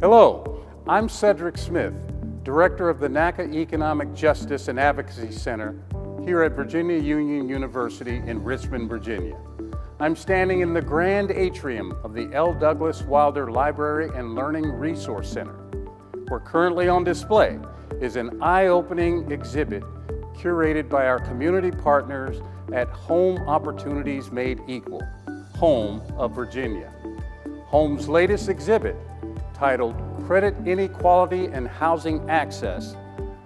Hello, I'm Cedric Smith, Director of the NEJAC Economic Justice and Advocacy Center here at Virginia Union University in Richmond, Virginia. I'm standing in the grand atrium of the L. Douglas Wilder Library and Learning Resource Center, where currently on display is an eye-opening exhibit curated by our community partners at Home Opportunities Made Equal, Home of Virginia. Home's latest exhibit, titled Credit Inequality and Housing Access,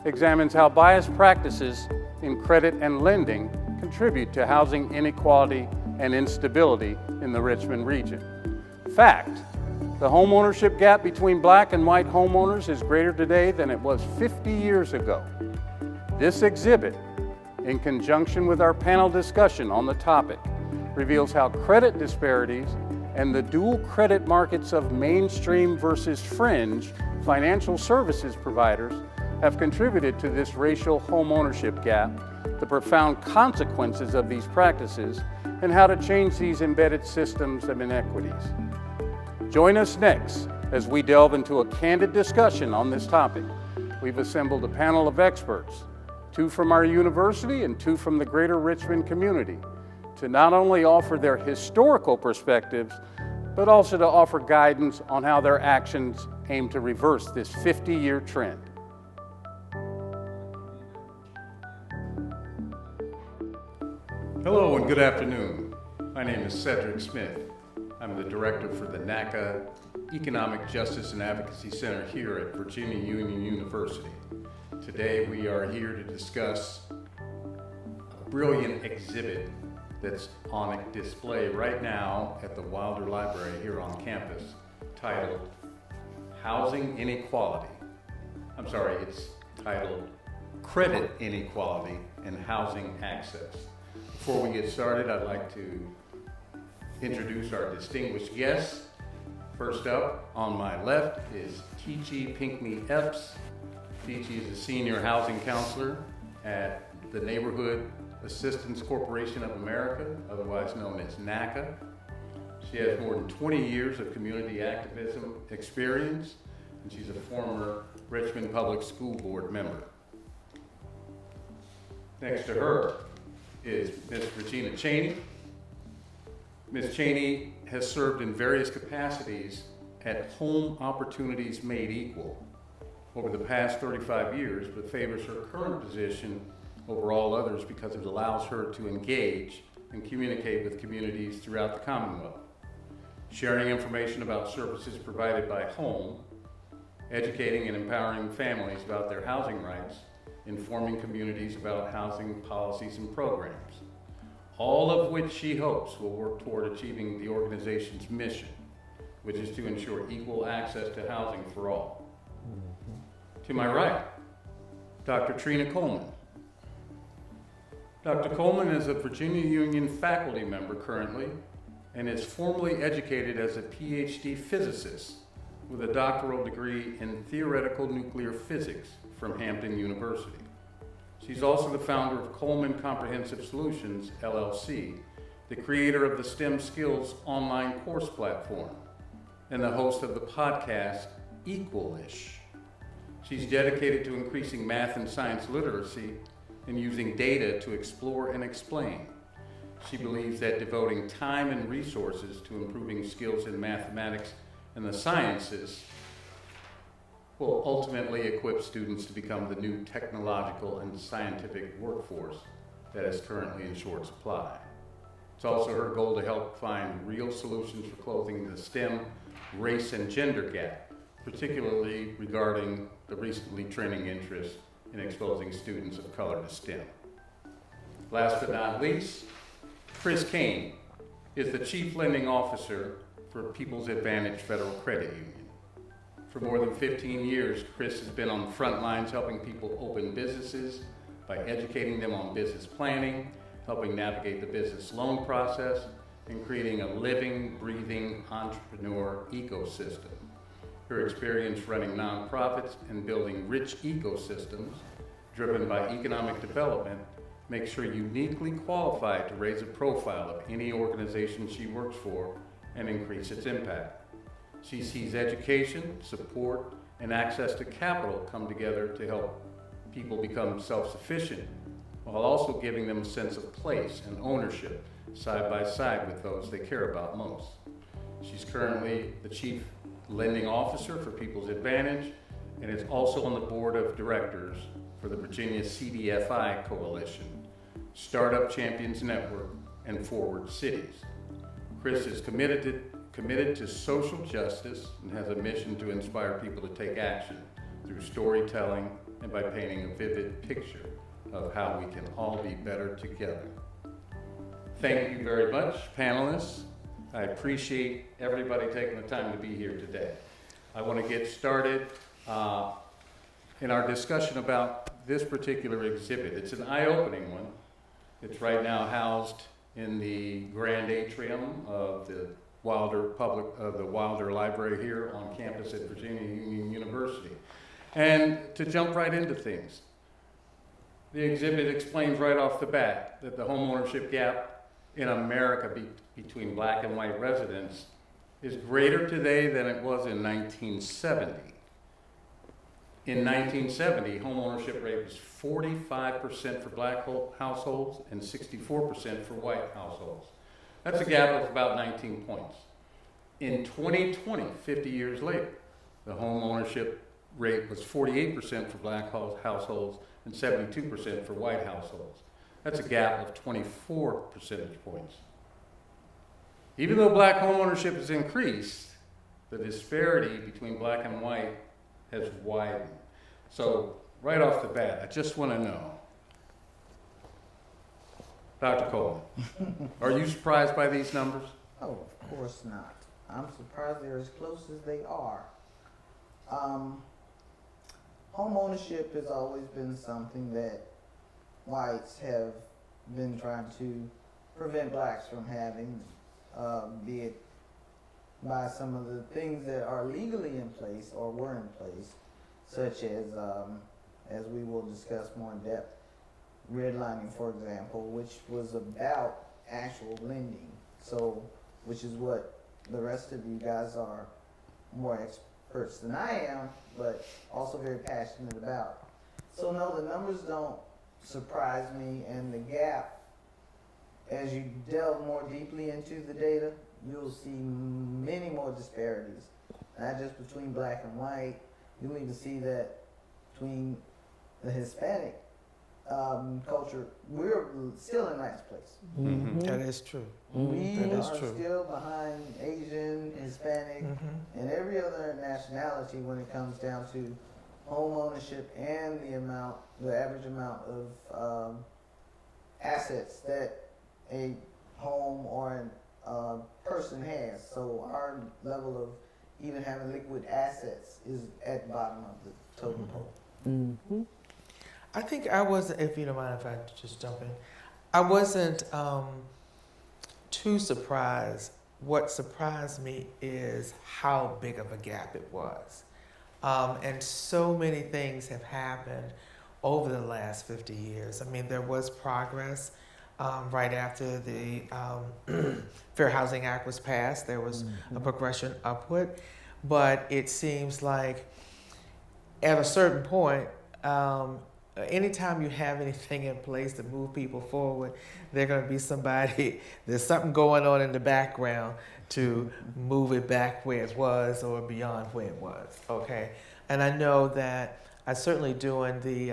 examines how biased practices in credit and lending contribute to housing inequality and instability in the Richmond region. Fact, the homeownership gap between black and white homeowners is greater today than it was 50 years ago. This exhibit, in conjunction with our panel discussion on the topic, reveals how credit disparities and the dual credit markets of mainstream versus fringe financial services providers have contributed to this racial homeownership gap, the profound consequences of these practices, and how to change these embedded systems of inequities. Join us next as we delve into a candid discussion on this topic. We've assembled a panel of experts, 2 from our university and 2 from the greater Richmond community, to not only offer their historical perspectives, but also to offer guidance on how their actions aim to reverse this 50-year trend. Hello and good afternoon. My name is Cedric Smith. I'm the director for the NEJAC Economic Justice and Advocacy Center here at Virginia Union University. Today we are here to discuss a brilliant exhibit that's on display right now at the Wilder Library here on campus, titled Housing Inequality. It's titled Credit Inequality and Housing Access. Before we get started, I'd like to introduce our distinguished guests. First up, on my left is T.G. Pinckney Epps. T.G. is a senior housing counselor at the Neighborhood Assistance Corporation of America, otherwise known as NACA. She has more than 20 years of community activism experience, and she's a former Richmond Public School Board member. Next to her is Ms. Regina Cheney. Ms. Cheney has served in various capacities at Home Opportunities Made Equal over the past 35 years, but favors her current position over all others because it allows her to engage and communicate with communities throughout the Commonwealth, sharing information about services provided by Home, educating and empowering families about their housing rights, informing communities about housing policies and programs, all of which she hopes will work toward achieving the organization's mission, which is to ensure equal access to housing for all. To my right, Dr. Trina Coleman. Dr. Coleman is a Virginia Union faculty member currently and is formally educated as a PhD physicist with a doctoral degree in theoretical nuclear physics from Hampton University. She's also the founder of Coleman Comprehensive Solutions, LLC, the creator of the STEM Skills online course platform, and the host of the podcast Equalish. She's dedicated to increasing math and science literacy and using data to explore and explain. She believes that devoting time and resources to improving skills in mathematics and the sciences will ultimately equip students to become the new technological and scientific workforce that is currently in short supply. It's also her goal to help find real solutions for closing the STEM race and gender gap, particularly regarding the recently trending interest in exposing students of color to STEM. Last but not least, Chris Kane is the Chief Lending Officer for People's Advantage Federal Credit Union. For more than 15 years, Chris has been on the front lines helping people open businesses by educating them on business planning, helping navigate the business loan process, and creating a living, breathing entrepreneur ecosystem. Her experience running nonprofits and building rich ecosystems driven by economic development makes her uniquely qualified to raise a profile of any organization she works for and increase its impact. She sees education, support, and access to capital come together to help people become self-sufficient, while also giving them a sense of place and ownership side by side with those they care about most. She's currently the Chief Lending Officer for People's Advantage and is also on the Board of Directors for the Virginia CDFI Coalition, Startup Champions Network, and Forward Cities. Chris is committed to social justice and has a mission to inspire people to take action through storytelling and by painting a vivid picture of how we can all be better together. Thank you very much, panelists. I appreciate everybody taking the time to be here today. I want to get started in our discussion about this particular exhibit. It's an eye-opening one. It's right now housed in the grand atrium of the Wilder Library here on campus at Virginia Union University. And to jump right into things, the exhibit explains right off the bat that the homeownership gap in America between black and white residents is greater today than it was in 1970. In 1970, homeownership rate was 45% for black households and 64% for white households. That's a gap of about 19 points. In 2020, 50 years later, the homeownership rate was 48% for black households and 72% for white households. That's a gap of 24 percentage points. Even though black homeownership has increased, the disparity between black and white has widened. So right off the bat, I just want to know, Dr. Coleman, are you surprised by these numbers? Oh, of course not. I'm surprised they're as close as they are. Home ownership has always been something that whites have been trying to prevent blacks from having, be it by some of the things that are legally in place or were in place, such as we will discuss more in depth, redlining, for example, which was about actual lending. So, which is what the rest of you guys are more experts than I am, but also very passionate about. So no, the numbers don't surprise me, and the gap, as you delve more deeply into the data, you'll see many more disparities, not just between black and white. You'll even see that between the Hispanic culture, we're still in last place. Mm-hmm. That is true. We are still behind Asian, Hispanic, and every other nationality when it comes down to home ownership and the average amount of assets that a home or a person has. So our level of even having liquid assets is at the bottom of the totem pole. Mm-hmm. I think I wasn't, if you don't mind if I just jump in, I wasn't too surprised. What surprised me is how big of a gap it was. And so many things have happened over the last 50 years. I mean, there was progress right after the Fair Housing Act was passed. There was a progression upward, but it seems like at a certain point, anytime you have anything in place to move people forward, there's going to be there's something going on in the background to move it back where it was or beyond where it was, okay? And I know that certainly during the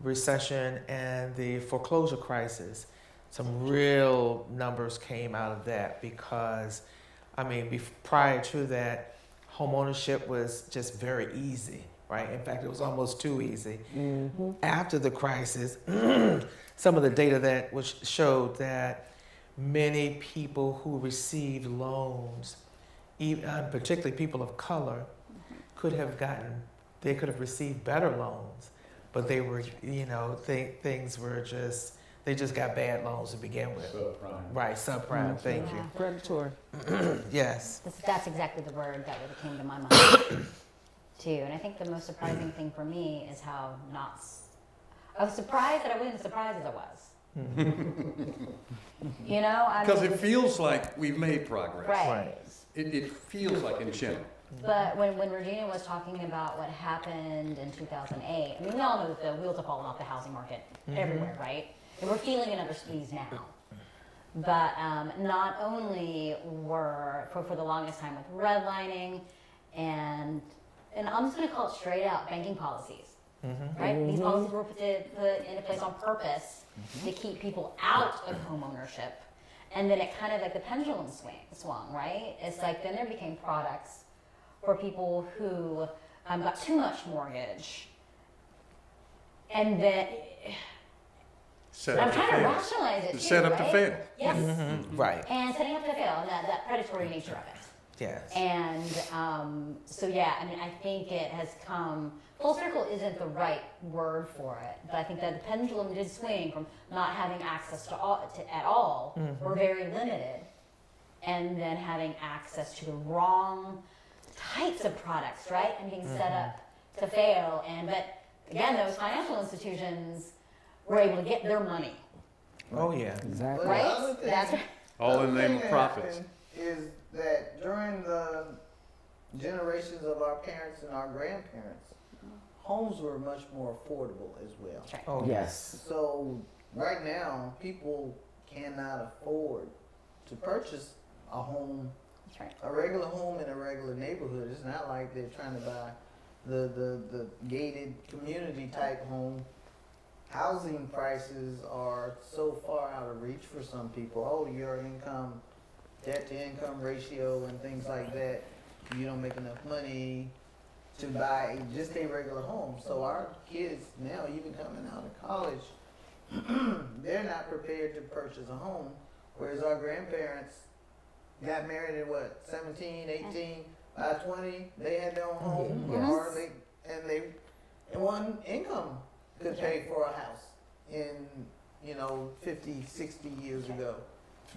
recession and the foreclosure crisis, some real numbers came out of that because, I mean, prior to that, home ownership was just very easy. Right? In fact, it was almost too easy. Mm-hmm. After the crisis, some of the data that showed that many people who received loans, particularly people of color, could have received better loans, but they were, they just got bad loans to begin with. Subprime. Right, subprime, thank you. Predatory. Yes. That's exactly the word that really came to my mind. Too. And I think the most surprising thing for me is how I was surprised that I wasn't as surprised as I was. You know, I Because mean, it feels like we've made progress. right. It feels like in general. But when Regina was talking about what happened in 2008, I mean, we all know that the wheels have fallen off the housing market everywhere, right? And we're feeling it under squeeze now. But not only were, for the longest time with redlining and I'm just going to call it straight out banking policies, right? These policies were put into place on purpose to keep people out of home ownership. And then it kind of like the pendulum swung, right? It's like then there became products for people who got too much mortgage. And then Set I'm up to trying to fail. rationalize it too, Set up to right? fail. Yes. Right. And setting up to fail, and that predatory nature of it. Yes. And so, yeah, I mean, I think it has come full circle isn't the right word for it, but I think that the pendulum did swing from not having access at all, or very limited, and then having access to the wrong types of products, right? And being set up to fail. But again, those financial institutions were able to get their money, Oh yeah. But Exactly. the right? other thing- That's All in the other name thing of that profits. happened Is that during the generations of our parents and our grandparents, homes were much more affordable as well. Oh Yes. So right now, people cannot afford to purchase a home, That's right. a regular home in a regular neighborhood. It's not like they're trying to buy the gated community type home. Housing prices are so far out of reach for some people. Oh, your income, debt to income ratio and things like that, you don't make enough money to buy just a regular home. So our kids now, even coming out of college, they're not prepared to purchase a home, whereas our grandparents got married at what, 17, 18, by 20, they had their own home, Yes. or and one income could pay for a house in, 50, 60 years ago.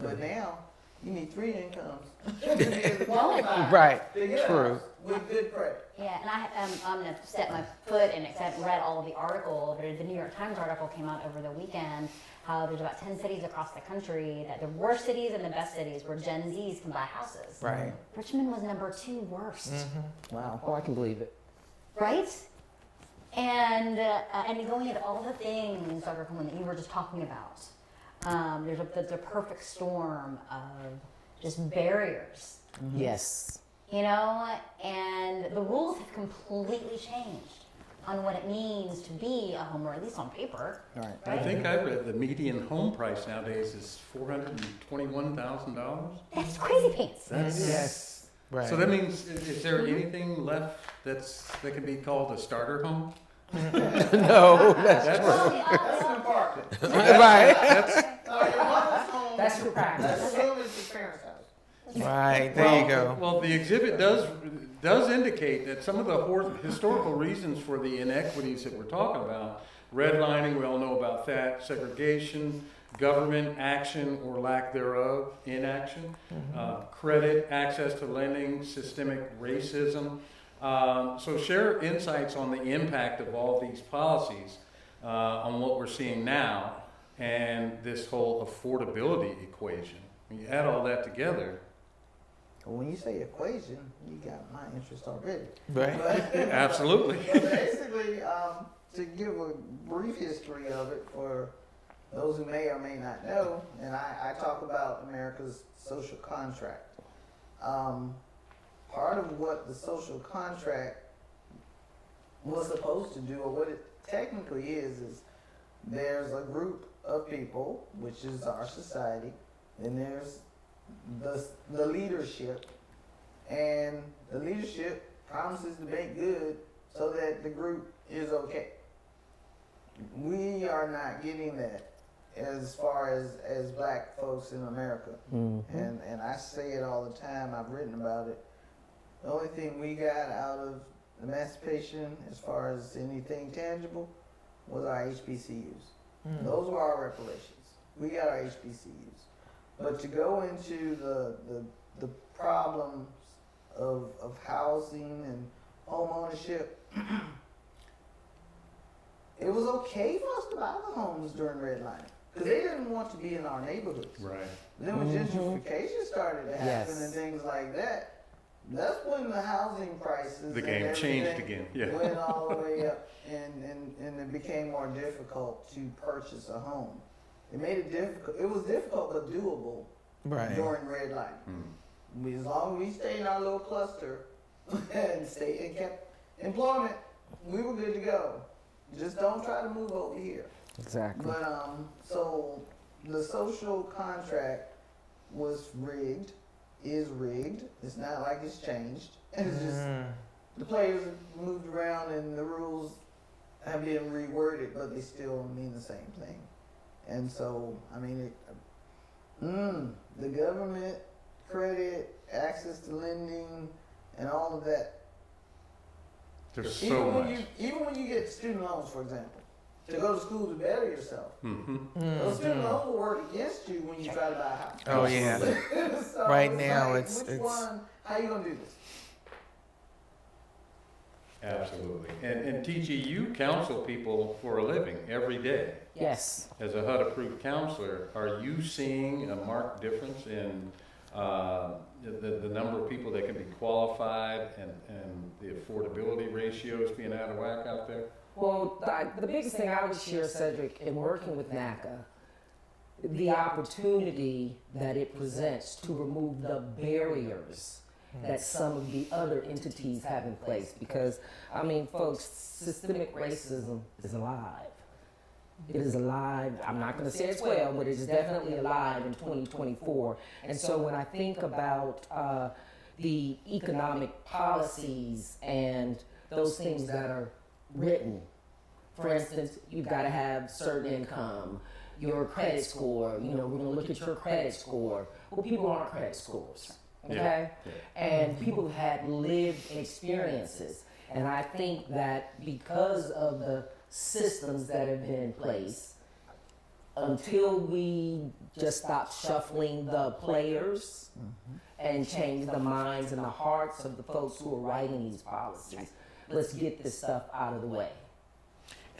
But now, you need 3 incomes to be able to qualify Right. to get a True. house with good credit. Yeah, and I'm going to step my foot in it 'cause I haven't read all of the article, but the New York Times article came out over the weekend how there's about 10 cities across the country that the worst cities and the best cities where Gen Zs can buy houses. Right. Richmond was number 2 worst, Wow. Oh, I can believe it. right? And going into all the things, Dr. Coleman, that you were just talking about, there's the perfect storm of just barriers. Yes. And the rules have completely changed on what it means to be a homeowner, at least on paper. Right. I think I read the median home price nowadays is $421,000. That's crazy pants. That's Yes. Right. So that means, is there anything left that can be called a starter home? No. That's Well, the apartment. Right. That's your practice. That's your parents' house. Right. There you go. Well, the exhibit does indicate that some of the historical reasons for the inequities that we're talking about, redlining, we all know about that, segregation, government action or lack thereof, inaction, credit, access to lending, systemic racism. So share insights on the impact of all these policies on what we're seeing now and this whole affordability equation. When you add all that together, When you say equation, you got my interest already. Right. But, absolutely. but basically, to give a brief history of it for those who may or may not know, and I talk about America's social contract. Part of what the social contract was supposed to do, or what it technically is there's a group of people, which is our society, and there's the leadership, and the leadership promises to make good so that the group is okay. We are not getting that as far as black folks in America. And I say it all the time, I've written about it. The only thing we got out of emancipation as far as anything tangible was our HBCUs. Those were our reparations. We got our HBCUs. But to go into the problems of housing and home ownership, it was okay for us to buy the homes during redlining because they didn't want to be in our neighborhoods. Right. Then when gentrification started to happen Yes. and things like that, that's when the housing prices The and game changed everything again. Yeah. went all the way up, and it became more difficult to purchase a home. It made it difficult. It was difficult but doable Right. during red light. As long as we stayed in our little cluster and kept employment, we were good to go. Just don't try to move over here. Exactly. But so the social contract was rigged, is rigged. It's not like it's changed. It's just the players have moved around and the rules have been reworded, but they still mean the same thing. And so, I mean, the government, credit, access to lending, and all of that. There's so much. Even when you get student loans, for example, to go to school to better yourself, Mm-hmm. those student loans will work against you when you try to buy a house. Oh, yeah. So Right it's now, like, it's- which it's- one? How you gonna do this? Absolutely. And TG, you counsel people for a living every day. Yes. As a HUD-approved counselor, are you seeing a marked difference in the number of people that can be qualified and the affordability ratios being out of whack out there? Well, the biggest thing I would share, Cedric, in working with NACA, the opportunity that it presents to remove the barriers that some of the other entities have in place. Because, I mean, folks, systemic racism is alive. It is alive. I'm not going to say it's well, but it is definitely alive in 2024. And so when I think about the economic policies and those things that are written, for instance, you've got to have certain income, your credit score, we're going to look at your credit score. Well, people aren't credit scores, okay? Yeah. And people have had lived experiences. And I think that because of the systems that have been in place, until we just stop shuffling the players and change the minds and the hearts of the folks who are writing these policies, let's get this stuff out of the way.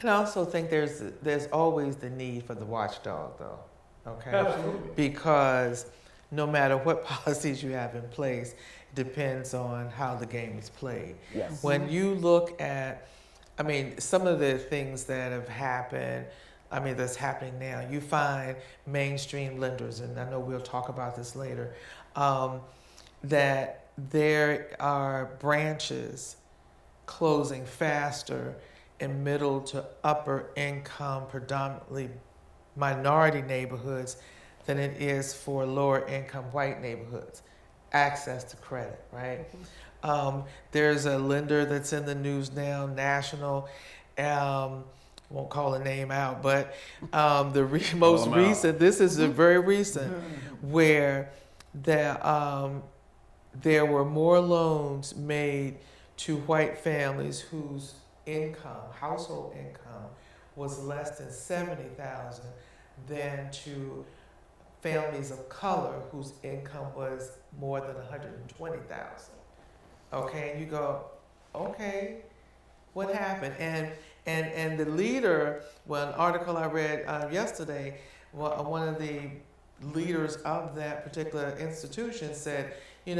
And I also think there's always the need for the watchdog, though. Okay. Absolutely. Because no matter what policies you have in place, it depends on how the game is played. Yes. When you look at, some of the things that have happened, that's happening now, you find mainstream lenders, and I know we'll talk about this later, that there are branches closing faster in middle to upper income, predominantly minority neighborhoods than it is for lower income white neighborhoods. Access to credit, right? There's a lender that's in the news now, national, won't call the name out, but most recent, this is a very recent, where there were more loans made to white families whose household income was less than $70,000 than to families of color whose income was more than $120,000. Okay, and you go, okay, what happened? And the leader, an article I read yesterday, one of the leaders of that particular institution said, we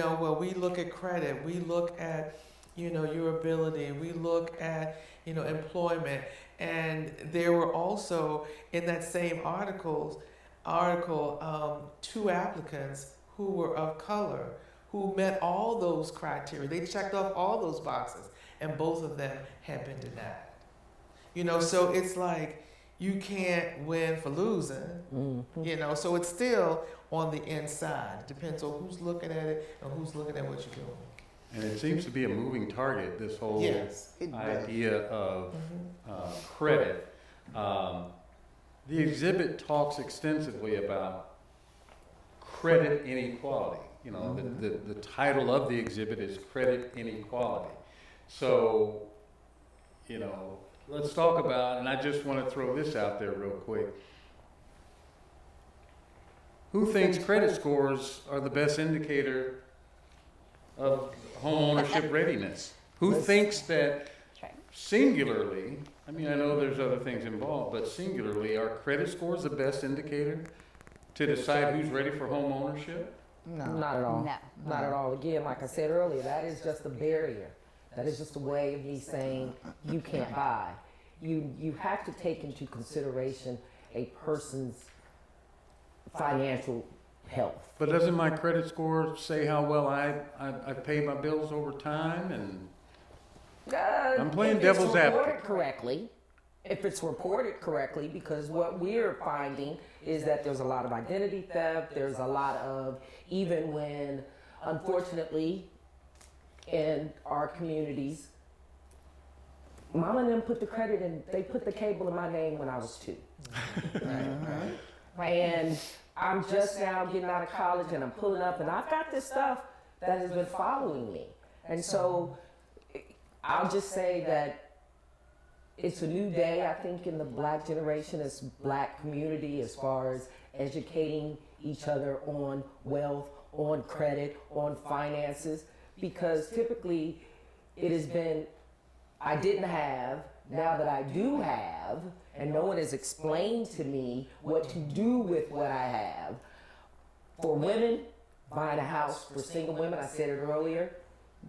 look at credit, we look at your ability, we look at employment, and there were also in that same article 2 applicants who were of color who met all those criteria. They checked off all those boxes, and both of them had been denied. So it's like you can't win for losing. So it's still on the inside. It depends on who's looking at it and who's looking at what you're doing. And it seems to be a moving target, this whole idea of credit. The exhibit talks extensively about credit inequality. The title of the exhibit is Credit Inequality. So, let's talk about, and I just want to throw this out there real quick. Who thinks credit scores are the best indicator of home ownership readiness? Who thinks that singularly I mean, I know there's other things involved, but singularly, are credit scores the best indicator to decide who's ready for home ownership? No. Not at all. No. Not at all. Again, like I said earlier, that is just a barrier. That is just a way of me saying you can't buy. You have to take into consideration a person's financial health. But doesn't my credit score say how well I pay my bills over time? And I'm playing devil's advocate. Correctly, if it's reported correctly, because what we're finding is that there's a lot of identity theft. There's a lot of, even when, unfortunately, in our communities, mom and them put the credit in, they put the cable in my name when I was 2. Right. And I'm just now getting out of college and I'm pulling up and I've got this stuff that has been following me. And so I'll just say that it's a new day, I think, in the black generation, as black community, as far as educating each other on wealth, on credit, on finances, because typically it has been, I didn't have, now that I do have, and no one has explained to me what to do with what I have. For women, buying a house for single women, I said it earlier,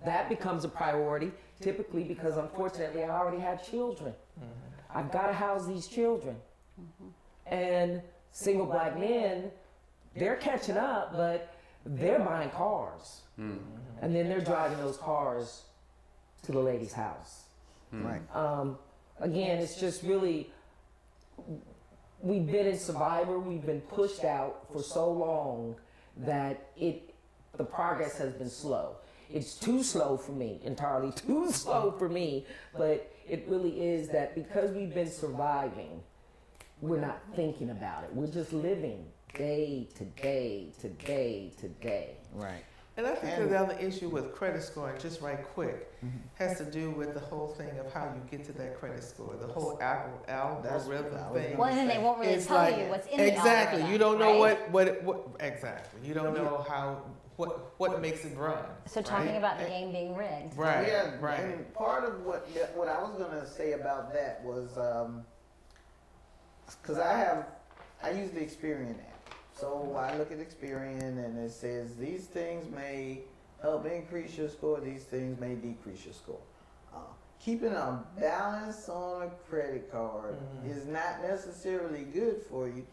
that becomes a priority, typically because unfortunately I already have children. I've got to house these children. And single black men, they're catching up, but they're buying cars. And then they're driving those cars to the lady's house. Right. Again, it's just really, we've been in Survivor, we've been pushed out for so long that the progress has been slow. It's too slow for me, entirely too slow for me, but it really is that because we've been surviving, we're not thinking about it. We're just living day to day to day to day. Right. And I think the other issue with credit scoring, just right quick, has to do with the whole thing of how you get to that credit score, the whole algorithm thing. Well, and then they won't really It's tell like- you what's in the Exactly. algorithm, You don't know right? what exactly. You don't know how what makes it run. So talking right? about the game being rigged. Right. Yeah, Right. and part of what I was gonna say about that was, because I use the Experian app. So I look at Experian and it says these things may help increase your score, these things may decrease your score. Keeping a balance on a credit card is not necessarily good for you,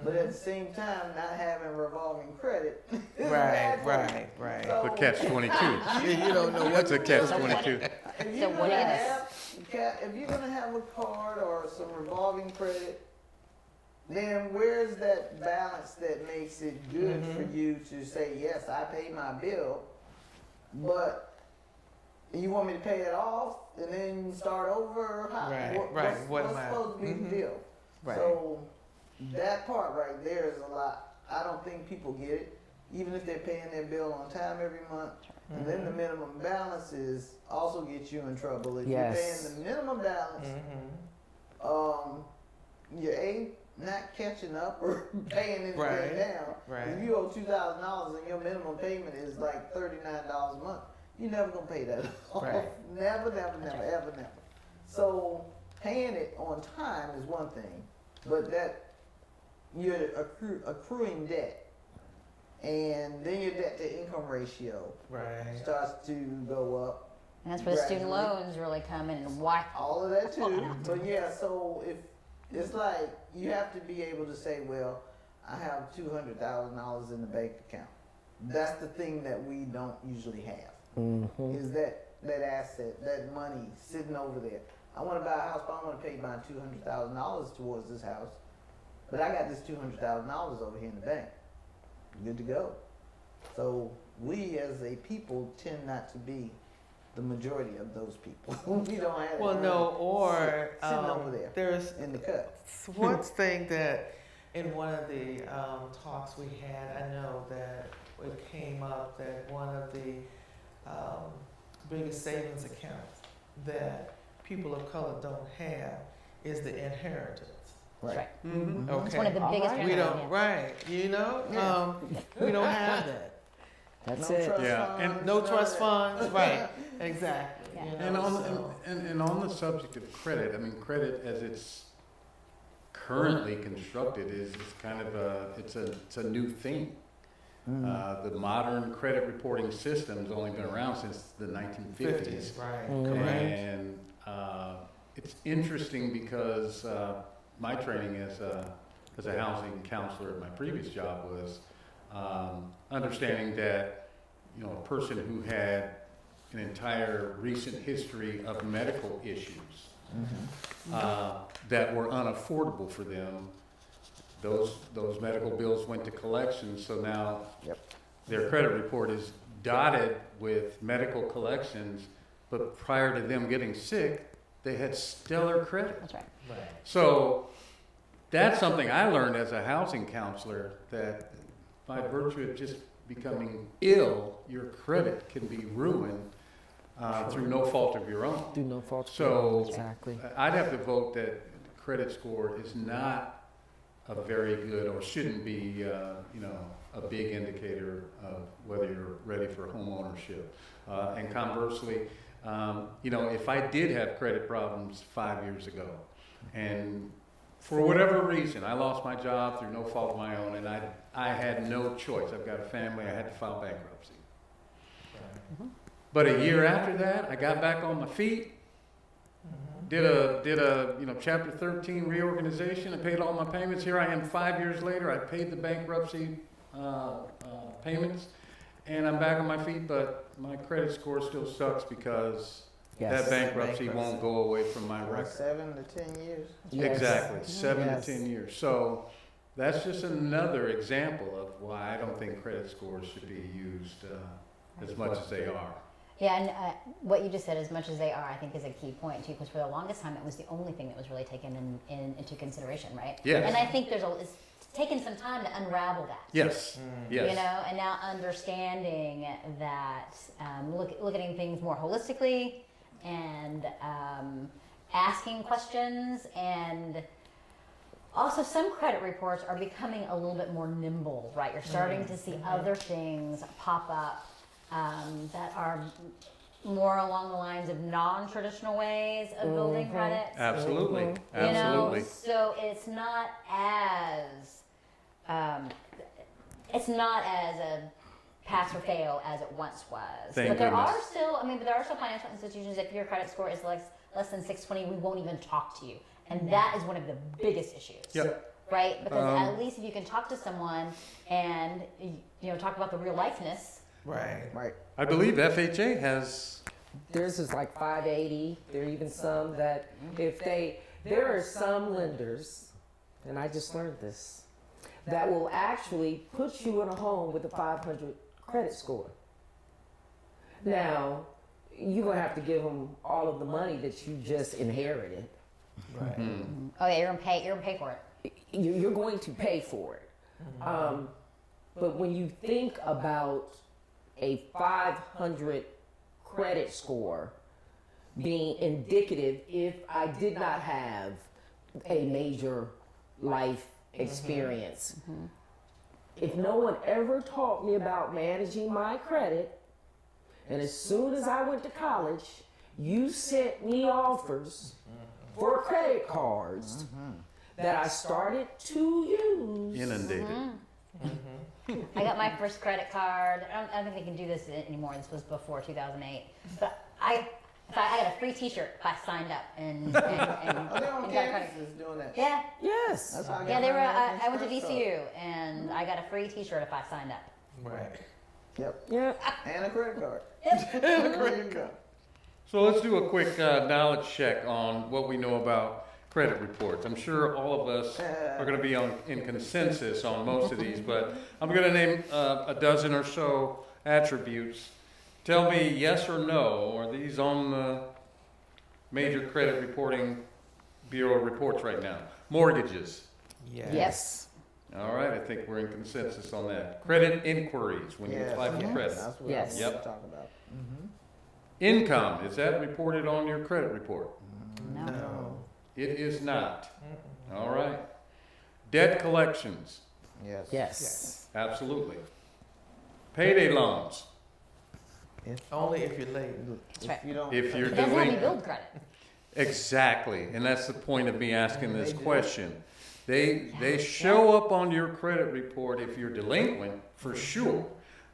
but at the same time, not having revolving credit is bad for you. Right. So- The catch-22. You don't know That's a catch-22. If So you're what gonna are you gonna- if you're gonna have a card or some revolving credit, then where's that balance that makes it good for you to say, yes, I pay my bill, but you want me to pay it off and then start over? How, Right, what, right. What's, What what's am I- supposed to be the deal? Right. So that part right there is a lot. I don't think people get it, even if they're paying their bill on time every month. And then the minimum balances also get you in trouble. If Yes. you're paying the minimum balance, you're not catching up or paying anything Right. down. Right. If you owe $2,000 and your minimum payment is like $39 a month, you're never gonna pay that off. Right. Never, ever, never. So paying it on time is one thing, but that you're accruing debt, and then your debt to income ratio Right. starts to go up. And that's where the student Gradually. loans really come in and whack. All of that too. But yeah, so if it's like you have to be able to say, well, I have $200,000 in the bank account. That's the thing that we don't usually have. Is that asset, that money sitting over there. I want to buy a house, but I want to pay my $200,000 towards this house. But I got this $200,000 over here in the bank. Good to go. So we as a people tend not to be the majority of those people. We don't have Well, that no, money or sitting over there there's in the cut. one thing that in one of the talks we had, I know that it came up that one of the biggest savings accounts that people of color don't have is the inheritance. Right. Mhm. Okay. It's one of the All biggest right. We ones, don't, yeah. right? You know, we don't have that. That's No it. trust Yeah, funds, and No none of trust that. funds, right? Exactly. Yeah. You know, And on, so- and on the subject of credit, I mean, credit as it's currently constructed is kind of it's a new thing. The modern credit reporting system's only been around since the 1950s. Right, Mhm. correct. And it's interesting because my training as a housing counselor at my previous job was understanding that, you know, a person who had an entire recent history of medical issues that were unaffordable for them, those medical bills went to collections, so now their credit report is dotted with medical collections, but prior to them getting sick, they had stellar credit. That's right. Right. So that's something I learned as a housing counselor, that by virtue of just becoming ill, your credit can be ruined through no fault of your own. Do no fault. So Exactly. I'd have to vote that credit score is not a very good, or shouldn't be, you know, a big indicator of whether you're ready for home ownership. And conversely, you know, if I did have credit problems 5 years ago, and for whatever reason, I lost my job through no fault of my own, and I had no choice. I've got a family, I had to file bankruptcy. But a year after that, I got back on my feet, did a you know, Chapter 13 reorganization, I paid all my payments. Here I am 5 years later, I paid the bankruptcy payments, and I'm back on my feet, but my credit score still sucks because Yes. that bankruptcy won't go away from my Like record. 7 to 10 years. Yes. Exactly, 7 Yes. to 10 years. So that's just another example of why I don't think credit scores should be used as much as they are. Yeah, and what you just said, as much as they are, I think is a key point too, because for the longest time it was the only thing that was really taken into consideration, right? Yes. And I think it's taken some time to unravel that. Yes, yes. You know, and now understanding that, looking at things more holistically, and asking questions, and also some credit reports are becoming a little bit more nimble, right? You're starting to see other things pop up that are more along the lines of non-traditional ways of building credit. Absolutely, You absolutely. know, so it's not as a pass or fail as it once was. Thank but there goodness. are still, but there are still financial institutions. If your credit score is less than 620, we won't even talk to you, and that is one of the biggest issues. Yep. Right, because at least if you can talk to someone and talk about the real lifeness. Right. Right. I believe FHA has, Theirs is like 580. There are even some that there are some lenders, and I just learned this, that will actually put you in a home with a 500 credit score. Now, you're gonna have to give them all of the money that you just inherited. Right. Oh yeah, you're gonna pay for it. You're going to pay for it. But when you think about a 500 credit score being indicative, if I did not have a major life experience, if no one ever taught me about managing my credit, and as soon as I went to college, you sent me offers for credit cards that I started to use. inundated. I got my first credit card. I don't think they can do this anymore. This was before 2008. But I got a free T-shirt if I signed up and Oh, they're on and got credit. campuses doing that. Yeah, Yes. That's how I got yeah. They my were. American I went to Express VCU and I got a free T-shirt if I signed up. Right. card. Yep. Yeah. And a credit card. And a credit card. So let's do a quick knowledge check on what we know about credit reports. I'm sure all of us are going to be in consensus on most of these, but I'm going to name a dozen or so attributes. Tell me yes or no. Are these on the major credit reporting bureau reports right now? Mortgages. Yes. Yes. All right, I think we're in consensus on that. Credit inquiries when you Yes, apply for yes, credit. That's what Yes. I Yep. was talking about. Income, is that reported on your credit report? No. No. It is not. All right. Debt collections, Yes. Yes. absolutely. Payday loans, Only if you're late. That's right. If you don't, If you're It doesn't have any delinquent. build credit. Exactly, and that's the point of me asking this They do. question. They show up on your credit report if you're delinquent, for sure.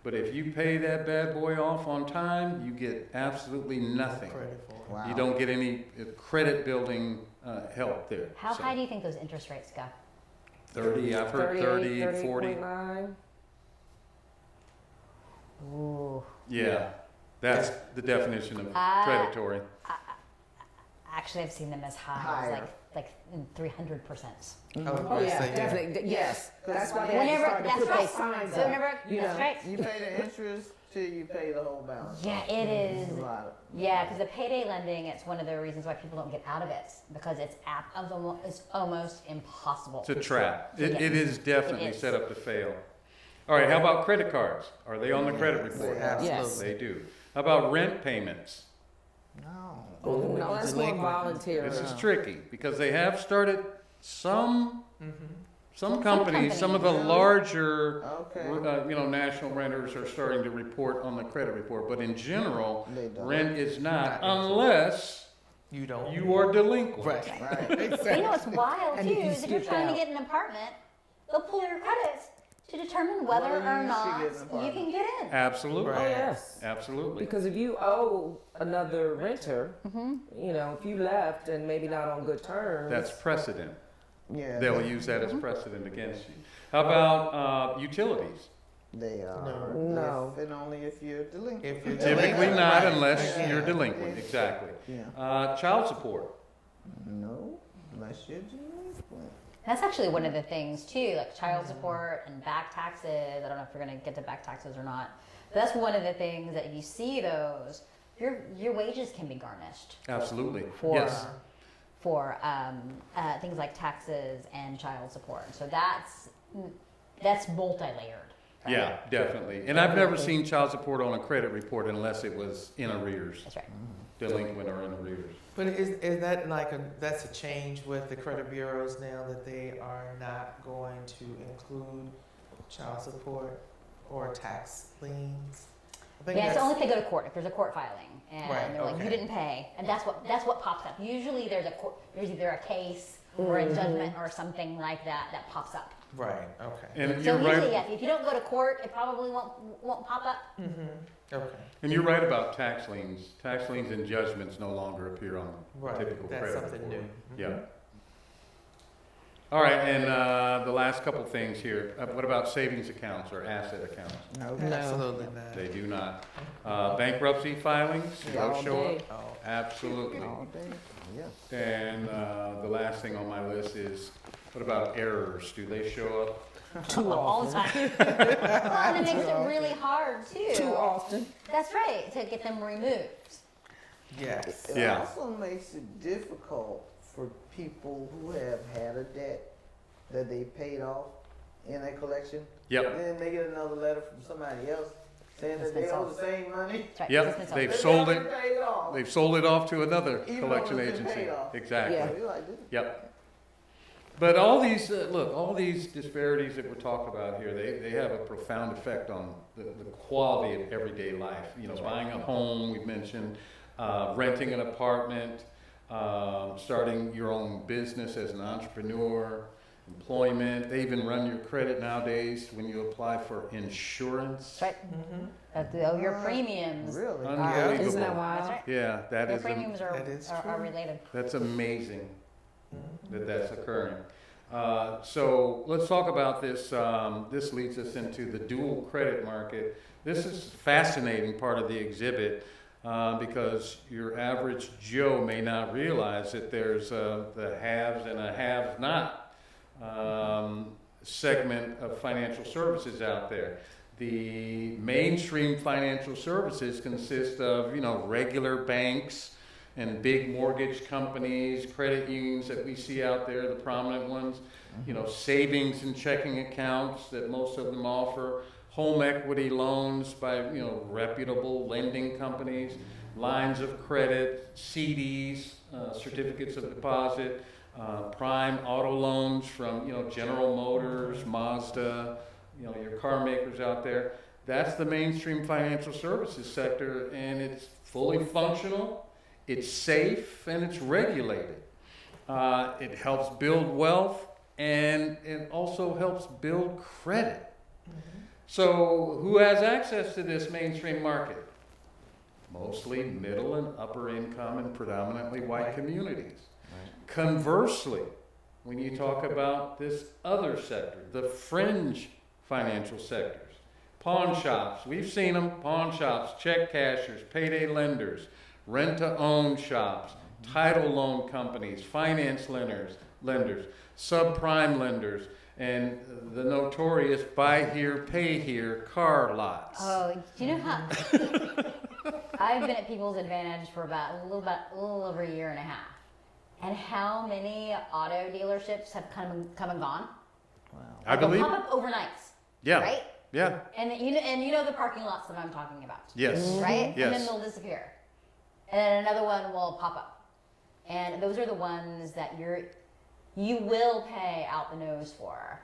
But if you pay that bad boy off on time, you get absolutely nothing. Credit for it. wow. You don't get any credit building help there. How So, high do you think those interest rates go? 30, I've heard 30, 40. 38.9. Ooh. Yeah, that's the definition of predatory. Actually, I've seen them as high Higher. as like 300%. I was Oh gonna yeah, say, definitely. Yes, that's why they had to Whenever, start to that's put right. those signs So up. whenever, you that's know. right. You pay the interest till you pay the whole balance. Yeah, it is. It's a lot of- Yeah, because the payday lending, it's one of the reasons why people don't get out of it because it's it's almost impossible. It's a trap. It Yeah. is definitely It is. set up to fail. All right, how about credit cards? Are they on the credit report? Yes. Yes. They do. How about rent payments? No. Only when No, you're that's more delinquent. voluntary. This is tricky because they have started some Some companies, some of the companies. larger Okay. national renters are starting to report on the credit report, but in general, They don't. rent is not Not unless You don't. you are delinquent. Right. Right. You know what's wild And too if you is if you're skip trying to out. get an apartment, they'll pull your credits to determine whether Whether or you not should get an you apartment. can get in. Absolutely. Oh Right. yes. Absolutely. Because if you owe another renter, you know, if you left and maybe not on good terms, That's precedent. Yeah. They'll use that as precedent against you. How about utilities? They are. No. If and only if you're delinquent. If you're Typically delinquent, not right. unless Again. you're delinquent, exactly. Yeah. Child support. No, unless you're delinquent. That's actually one of the things too, like child support and back taxes. I don't know if we're gonna get to back taxes or not. But that's one of the things that if you see those, your wages can be garnished Absolutely. for Yes. things like taxes and child support. So that's multi-layered. right? Yeah, definitely. And I've never seen child support on a credit report unless it was in arrears, That's right. delinquent or in arrears. But is that that's a change with the credit bureaus now that they are not going to include child support or tax liens? I think Yeah, it's that's- only if they go to court. If there's a court filing and Right, they're like, okay. you didn't pay, and that's what pops up. Usually there's either a case or a judgment or something like that pops up. Right. Okay. And So you're usually, right. yeah, if you don't go to court, it probably won't pop up. Okay. And you're right about tax liens. Tax liens and judgments no longer appear on the Right. typical That's credit something report. new. Yeah. All right, and the last couple things here. What about savings accounts or asset accounts? No. Absolutely not. They do not. Bankruptcy filings, do all those show day. up? Oh. Absolutely. All day. Yeah. And the last thing on my list is, what about errors? Do they show up? too All the often. time. Well, and it makes it really hard too. Too often. That's right, to get them removed. Yes. It Yeah. also makes it difficult for people who have had a debt that they paid off in a collection. Yep. Then they get another letter from somebody else saying It's that they been owe sold. the same money. That's right. Yep, it's been they've sold. sold They it. haven't paid off. They've sold it off to another Even collection though it's been agency. paid off. Exactly. Yeah. You're like, this- Yep. But all these, look, all these disparities that we're talking about here, they have a profound effect on the quality of everyday life. You know, buying a home, we've mentioned, renting an apartment, starting your own business as an entrepreneur, employment. They even run your credit nowadays when you apply for insurance. That's right. Your premiums. Really? Unbelievable. Isn't that That's wild? right. Yeah, that Your is, premiums are, That is are true. related. that's amazing that that's occurring. So let's talk about this. This leads us into the dual credit market. This is a fascinating part of the exhibit because your average Joe may not realize that there's the haves and a have-not segment of financial services out there. The mainstream financial services consist of, regular banks and big mortgage companies, credit unions that we see out there, the prominent ones, savings and checking accounts that most of them offer, home equity loans by, reputable lending companies, lines of credit, CDs, certificates of deposit, prime auto loans from, General Motors, Mazda, your car makers out there. That's the mainstream financial services sector, and it's fully functional, it's safe, and it's regulated. It helps build wealth, and it also helps build credit. So who has access to this mainstream market? Mostly middle and upper income and predominantly white communities. Conversely, when you talk about this other sector, the fringe financial sectors, pawn shops, we've seen them, pawn shops, check cashers, payday lenders, rent-to-own shops, title loan companies, finance lenders, subprime lenders, and the notorious buy here, pay here car lots. Oh, do you know how? I've been at People's Advantage for about a little over a year and a half, and how many auto dealerships have come and gone? Wow. I believe. Pop up overnights. Yeah. Right. Yeah. And you know the parking lots that I'm talking about. Yes. Right. Yes. And then they'll disappear, and then another one will pop up, and those are the ones that you will pay out the nose for.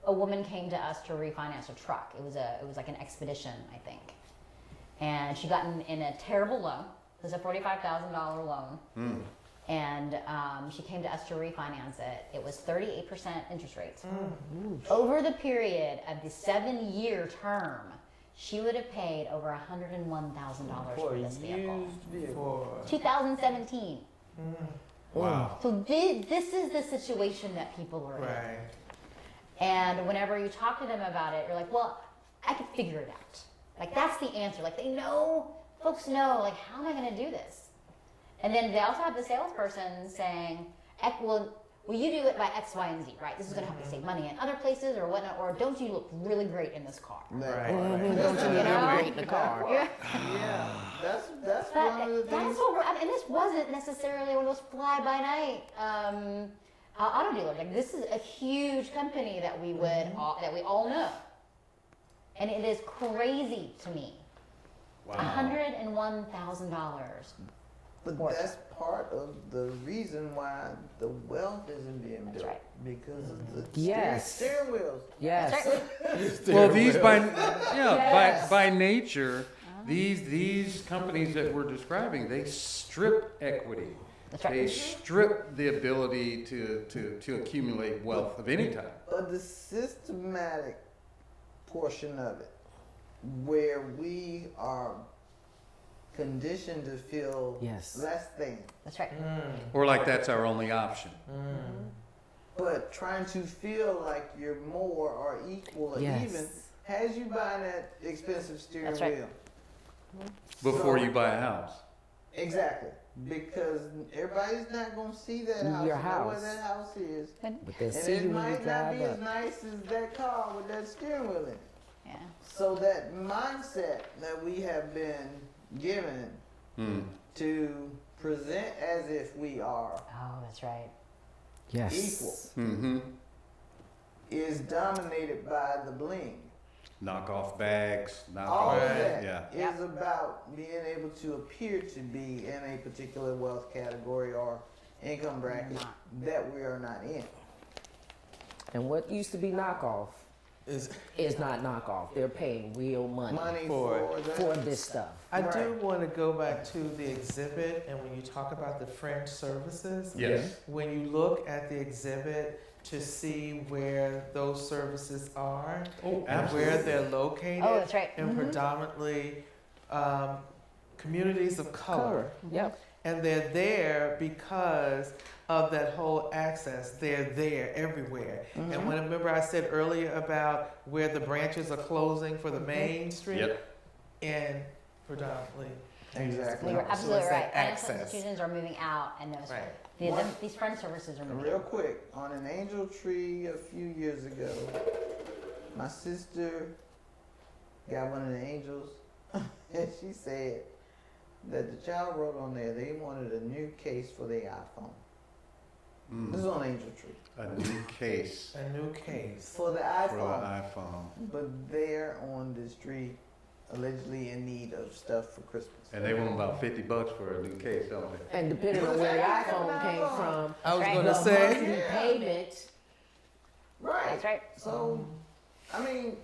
A woman came to us to refinance a truck. It was like an expedition, I think, and she got in a terrible loan. It was a $45,000 loan, and she came to us to refinance it. It was 38% interest rates. Over the period of the 7-year term, she would have paid over $101,000 for this vehicle. 2017. Wow. So this is the situation that people are in. Right. And whenever you talk to them about it, you're like, well, I could figure it out. Like, that's the answer. Like, they know, folks know, like, how am I going to do this? And then they also have the salesperson saying, well, you do it by X, Y, and Z, right? This is going to help you save money in other places or whatnot, or don't you look really great in this car? Right. Don't you look really great in the car? Yeah. That's one of the things. That's what and this wasn't necessarily one of those fly-by-night auto dealers. Like, this is a huge company that we all know, and it is crazy to me. Wow. $101,000. But that's part of the reason why the wealth isn't being built. That's right. Because of the Yes. steering wheels. Yes. That's right. Well, these Yes. by nature, these companies that we're describing, they strip equity. That's right. They strip the ability to accumulate wealth of any type. But the systematic portion of it, where we are conditioned to feel Yes. less than, That's right. Or like that's our only option. but trying to feel like you're more or equal or Yes. even has you buying that expensive steering That's right. wheel. Before So- you buy a house. Exactly. Because everybody's not going to see that house, Your know where house. that house is. But they And see it you when you might not be drive as up. nice as that car with that steering wheel in it. Yeah. So that mindset that we have been given to present as if we are Oh, that's right. Yes. equal Mm-hmm. is dominated by the bling. Knock off bags. Knock All off. of that Yeah. is about being able to appear to be in a particular wealth category or income bracket Not. that we are not in. And what used to be knockoff Is is not knockoff. They're paying real money, Money For- for that. for this stuff. I do Right. want to go back to the exhibit, and when you talk about the fringe services, Yes. when you look at the exhibit to see where those services are Oh, and where they're located, Oh, that's right. and predominantly communities of color. Yep. And they're there because of that whole access. They're there everywhere. And when remember I said earlier about where the branches are closing for the main street, Yep. and predominantly. Exactly. You're So absolutely it's right. that Financial access. institutions are moving out, and those Right. these friend services are moving Real out. quick, on an angel tree a few years ago, my sister got one of the angels, and she said that the child wrote on there they wanted a new case for their iPhone. This is on Angel Tree. A new case A new case. For the for iPhone. the iPhone. But they're on the street allegedly in need of stuff for Christmas. And they want about $50 for a new case, don't they? And depending on where the iPhone came from, I was Right. going the to say, monthly payment. Right. That's right. So, I mean,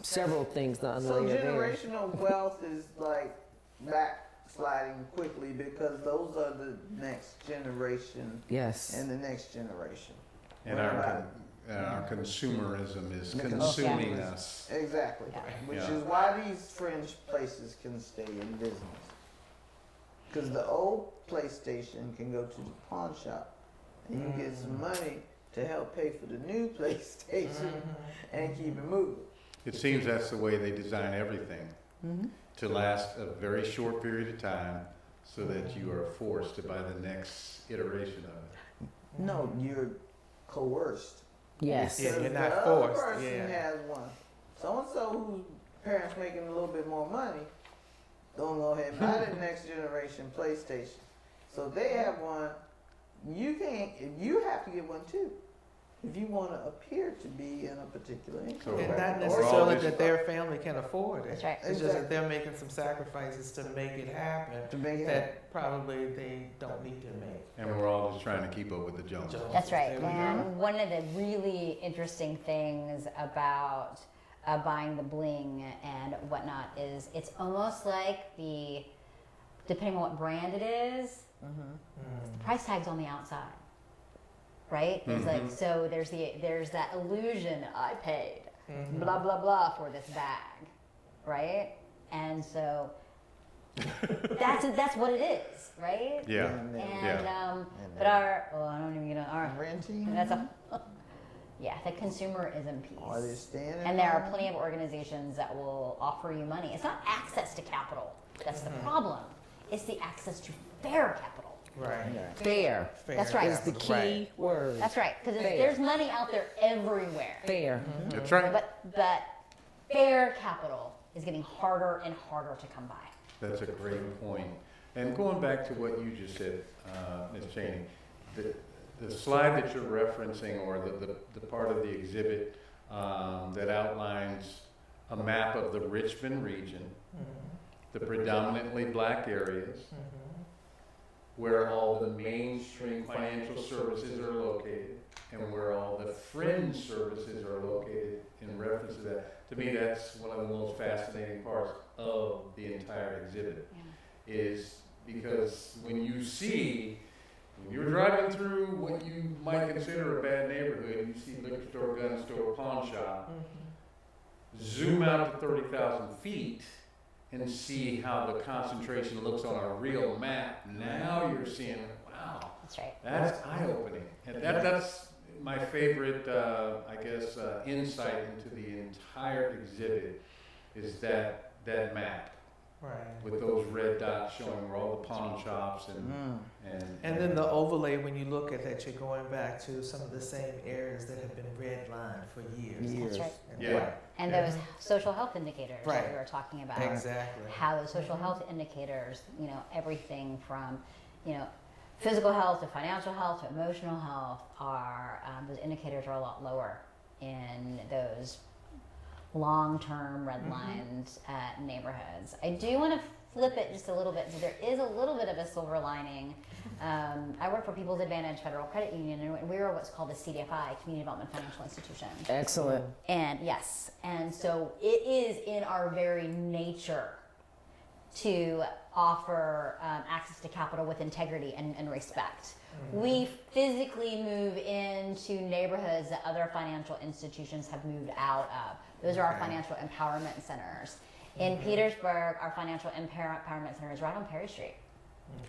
several things to So unlayer there. generational wealth is like backsliding quickly because those are the next generation Yes. and the next generation. And our consumerism is The consuming consumerism. us. Exactly. Yeah. Which Yeah. is why these fringe places can stay in business. Because the old PlayStation can go to the pawn shop and you get some money to help pay for the new PlayStation and keep it moving. It seems that's the way they design everything, to last a very short period of time so that you are forced to buy the next iteration of it. No, you're coerced. Yes. Yeah, you're Because not the other forced, person yeah. has one. So and so whose parents making a little bit more money, gonna go ahead and buy the next generation PlayStation. So they have one. You can't. You have to get one too, if you want to appear to be in a particular income So- And bracket. not Or necessarily all that their family can afford it. That's right. It's just that they're making some sacrifices to make it happen To make it happen. that probably they don't need to make. And we're all just trying to keep up with the Joneses. That's right. There we go. And one of the really interesting things about buying the bling and whatnot is it's almost like depending on what brand it is, the price tag's on the outside, right? It's like, so there's that illusion I paid blah blah blah for this bag, right? And so that's what it is, right? Yeah. And but I don't even get our renting. that's a yeah, the consumerism piece. Are they standing? And there are on- plenty of organizations that will offer you money. It's not access to capital that's the problem. It's the access to fair capital. Right. Fair That's right. is the key Right. word. That's right, because Fair. there's money out there everywhere. Fair. That's right. But fair capital is getting harder and harder to come by. That's a great point. And going back to what you just said, Ms. Cheney, the slide that you're referencing, or the part of the exhibit that outlines a map of the Richmond region, the predominantly black areas, where all the mainstream financial services are located, and where all the fringe services are located in reference to that. To me, that's one of the most fascinating parts of the entire exhibit, is because when you're driving through what you might consider a bad neighborhood, you see liquor store, gun store, pawn shop, zoom out to 30,000 feet and see how the concentration looks on a real map. Now you're seeing, wow, That's right. that's eye-opening. And that's my favorite, insight into the entire exhibit is that map Right. with those red dots showing where all the pawn shops And then the overlay, when you look at that, you're going back to some of the same areas that have been redlined for years. That's right. And Yeah. right. And Yeah. those social health indicators that Right. we were talking about. Exactly. How those social health indicators, everything from, physical health to financial health to emotional health are, those indicators are a lot lower in those long-term redlined neighborhoods. I do want to flip it just a little bit. So there is a little bit of a silver lining. I work for People's Advantage Federal Credit Union, and we are what's called a CDFI, Community Development Financial Institution. Excellent. And yes, and so it is in our very nature to offer access to capital with integrity and respect. We physically move into neighborhoods that other financial institutions have moved out of. Those are our financial empowerment centers. In Petersburg, our financial empowerment center is right on Perry Street.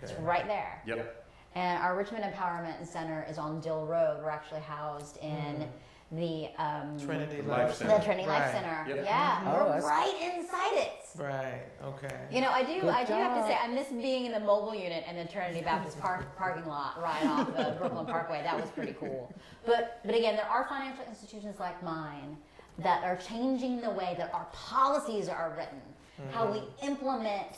It's right there. Yep. And our Richmond Empowerment Center is on Dill Road. We're actually housed in the Trinity Life Life Center. the Trinity Life Right. Center. Yep. Yeah, Oh, we're that's- right inside it. Right. Okay. I do Good have to job. say, I miss being in the mobile unit in the Trinity Baptist parking lot right off the Brooklyn Parkway. That was pretty cool. But again, there are financial institutions like mine that are changing the way that our policies are written, how we implement,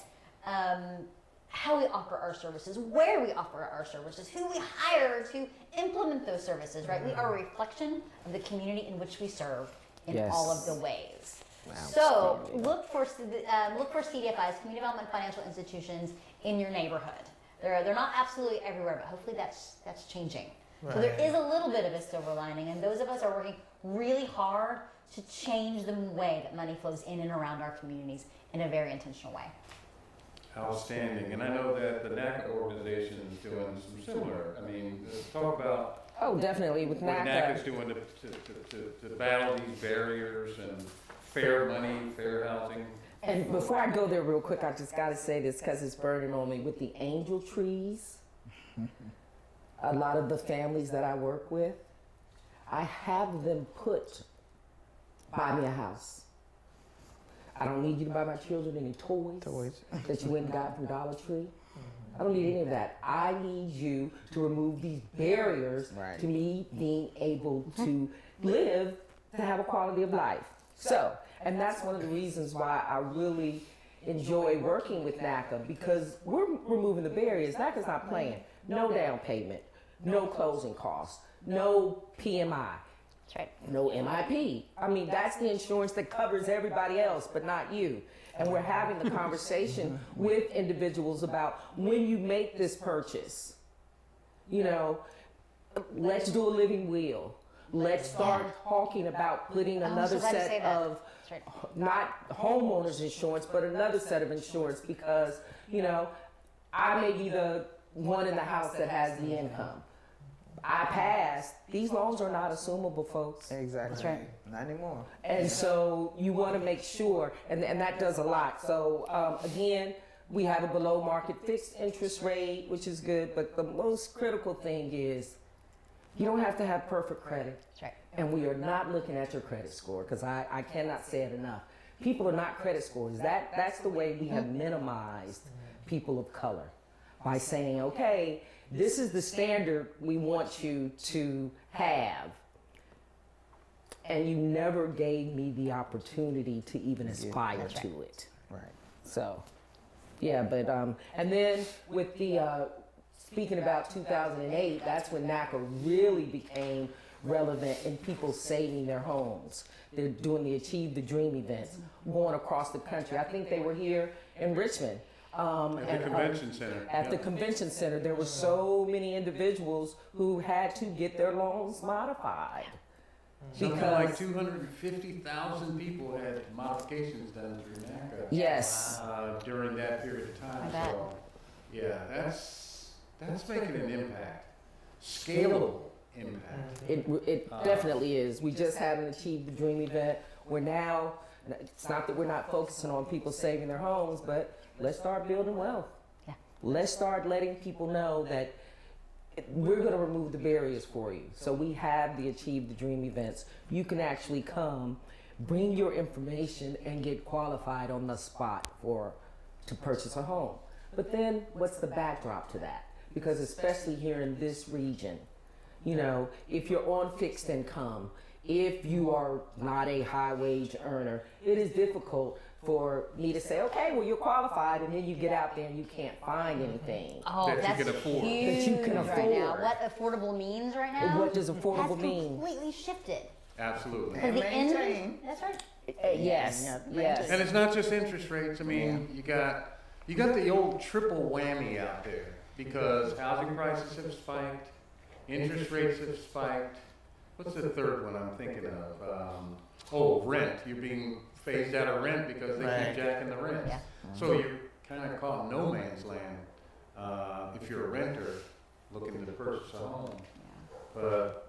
how we offer our services, where we offer our services, who we hire to implement those services, right? We are a reflection of the community in which we serve in Yes. all of the ways. So Outstanding. look for CDFIs, Community Development Financial Institutions, in your neighborhood. They're not absolutely everywhere, but hopefully that's changing. So there Right. is a little bit of a silver lining, and those of us are working really hard to change the way that money flows in and around our communities in a very intentional way. Outstanding. And I know that the NACA organization is doing some similar. I mean, talk about Oh, definitely with what NACA's NACA. doing to battle these barriers and fair money, fair housing. And before I go there real quick, I just got to say this because it's burning on me. With the angel trees, a lot of the families that I work with, I have them buy me a house. I don't need you to buy my children any toys that you went and got from Dollar Tree. I don't need any of that. I need you to remove these barriers to me being able to live, to have a quality of life. So, and that's one of the reasons why I really enjoy working with NACA, because we're removing the barriers. NACA's not playing. No down payment, no closing costs, no PMI. That's right. No MIP. I mean, that's the insurance that covers everybody else, but not you. And we're having the conversation with individuals about when you make this purchase, you know, let's do a living will. Let's start talking about putting I'm another so glad you say set that. of, That's right. not homeowners insurance, but another set of insurance, because, you know, I may be the one in the house that has the income. I passed. These loans are not assumable, folks. Exactly. That's right. Not anymore. And so you want to make sure, and that does a lot. So again, we have a below market fixed interest rate, which is good, but the most critical thing is you don't have to have perfect credit. That's right. And we are not looking at your credit score, because I cannot say it enough. People are not credit scores. That's the way we have minimized people of color, by saying, okay, this is the standard we want you to have. And you never gave me the opportunity to even aspire to it. Right. So, yeah, but, and then with the, speaking about 2008, that's when NACA really became relevant in people saving their homes. They're doing the Achieve the Dream events, going across the country. I think they were here in Richmond. At the convention center. At the convention center, there were so many individuals who had to get their loans modified. Something like 250,000 people had modifications done through NACA. Yes. During that period of time. I bet. So, yeah, that's making an impact. Scalable impact. It definitely is. We just had an Achieve the Dream event. We're now, it's not that we're not focusing on people saving their homes, but let's start building wealth. Yeah. Let's start letting people know that we're going to remove the barriers for you. So we have the Achieve the Dream events. You can actually come, bring your information, and get qualified on the spot to purchase a home. But then what's the backdrop to that? Because especially here in this region, you know, if you're on fixed income, if you are not a high wage earner, it is difficult for me to say, okay, well, you're qualified, and then you get out there and you can't find anything. Oh, That you that's can afford. huge That you can right now. afford. What affordable means right now? What does affordable has mean? completely shifted. Absolutely. And the end. maintain. That's right. Yes, yes. And it's not just interest rates. I mean, you got the old triple whammy out there, because housing prices have spiked, interest rates have spiked. What's the third one I'm thinking of? Rent. You're being phased out of rent because they keep jacking the rent. Yeah. So you're kind of caught in no man's land if you're a renter looking to purchase a home. But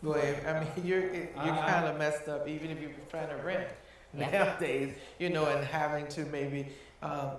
Boy, I mean, you're kind of messed up, even if you're trying to rent nowadays, you know, and having to maybe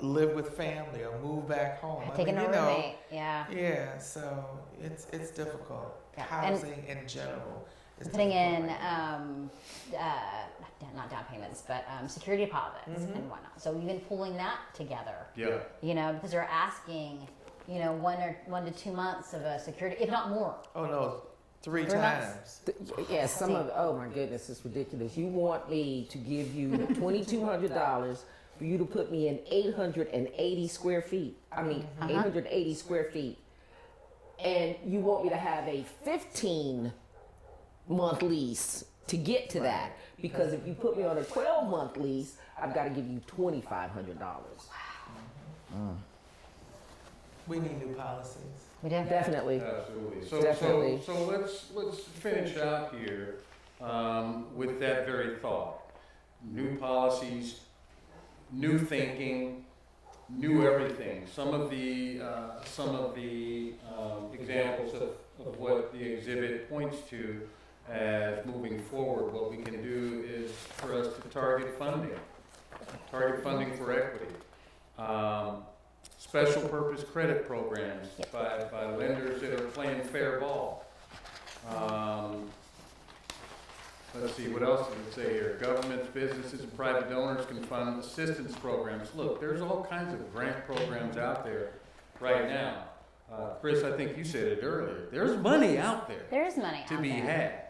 live with family or move back home. Taking a you know, roommate. Yeah. yeah, so it's difficult. Yeah. Housing in general is Putting difficult in right now. not down payments, but security deposits and whatnot. So we've been pulling that together. yeah, You know, because they're asking, you know, 1 to 2 months of a security, if not more. Oh no, three 3 months. times. Yeah, some of, oh my goodness, it's ridiculous. You want me to give you $2,200 for you to put me in 880 square feet. I mean, 880 square feet. And you want me to have a 15-month lease to get to that. Because if you put me on a 12-month lease, I've got to give you $2,500. We need new policies. We do. Definitely. absolutely. So Definitely. let's finish out here with that very thought. New policies, new thinking, new everything. Some of the examples of what the exhibit points to as moving forward, what we can do is for us to target funding for equity. Special purpose credit programs by lenders that are playing fair ball. Let's see, what else did it say here? Governments, businesses, and private donors can fund assistance programs. Look, there's all kinds of grant programs out there right now. Chris, I think you said it earlier. There's money out there There is money to out be there. had.